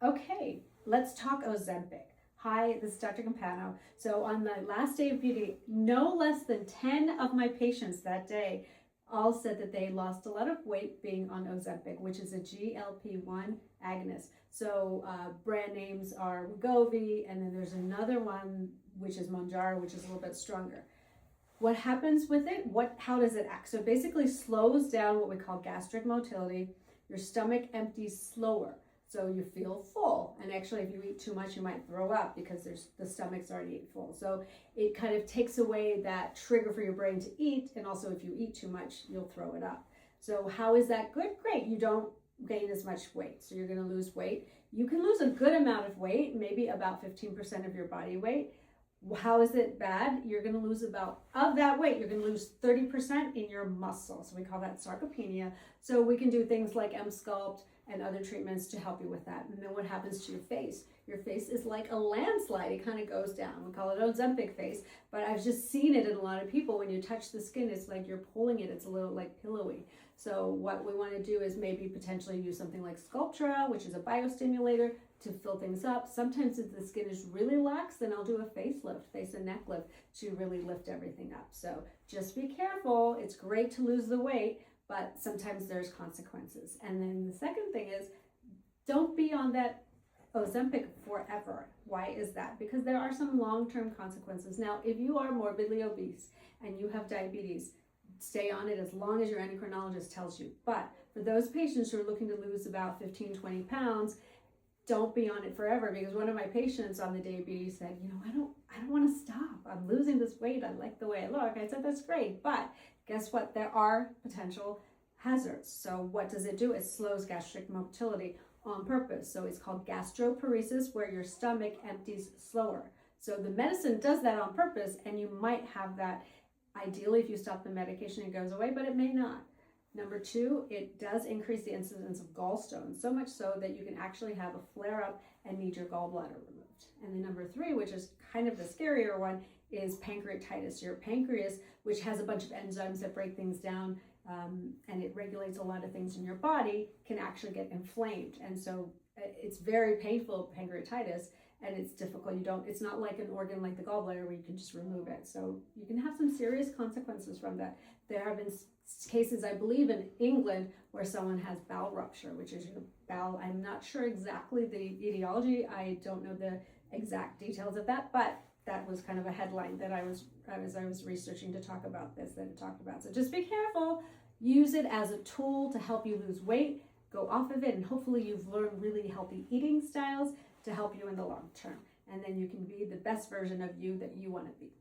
Okay, let's talk Ozempic. Hi, this is Dr. Campano. So on my last day of beauty, no less than 10 of my patients that day all said that they lost a lot of weight being on Ozempic, which is a GLP-1 agonist. So brand names are Wegovy, and then there's another one, which is Mounjaro, which is a little bit stronger. What happens with it? How does it act? So it basically slows down what we call gastric motility. Your stomach empties slower. So you feel full, and actually if you eat too much you might throw up because the stomach's already full. So it kind of takes away that trigger for your brain to eat, and also if you eat too much you'll throw it up. So how is that good? Great, you don't gain as much weight, so you're going to lose weight. You can lose a good amount of weight, maybe about 15% of your body weight. How is it bad? You're going to lose of that weight, you're going to lose 30% in your muscle. So we call that sarcopenia. So we can do things like M-Sculpt and other treatments to help you with that. And then what happens to your face? Your face is like a landslide. It kind of goes down. We call it Ozempic face, but I've just seen it in a lot of people. When you touch the skin, it's like you're pulling it. It's a little like pillowy. So what we want to do is maybe potentially use something like Sculptra, which is a biostimulator, to fill things up. Sometimes if the skin is really lax, then I'll do a facelift, face and neck lift, to really lift everything up. So just be careful. It's great to lose the weight, but sometimes there's consequences. And then the second thing is, don't be on that Ozempic forever. Why is that? Because there are some long-term consequences. Now, if you are morbidly obese and you have diabetes, stay on it as long as your endocrinologist tells you. But for those patients who are looking to lose about 15-20 pounds, don't be on it forever, because one of my patients on the day of beauty said, I don't want to stop. I'm losing this weight. I like the way I look. I said, that's great. But guess what? There are potential hazards. So what does it do? It slows gastric motility on purpose. So it's called gastroparesis, where your stomach empties slower. So the medicine does that on purpose, and you might have that. Ideally, if you stop the medication, it goes away, but it may not. Number two, it does increase the incidence of gallstones, so much so that you can actually have a flare-up and need your gallbladder removed. And then number three, which is kind of the scarier one, is pancreatitis. Your pancreas, which has a bunch of enzymes that break things down, and it regulates a lot of things in your body, can actually get inflamed. And so it's very painful, pancreatitis, and it's difficult. It's not like an organ like the gallbladder where you can just remove it. So you can have some serious consequences from that. There have been cases, I believe in England, where someone has bowel rupture, which is your bowel. I'm not sure exactly the etiology. I don't know the exact details of that, but that was kind of a headline that I was researching to talk about this, that it talked about. So just be careful. Use it as a tool to help you lose weight. Go off of it, and hopefully you've learned really healthy eating styles to help you in the long term. And then you can be the best version of you that you want to be.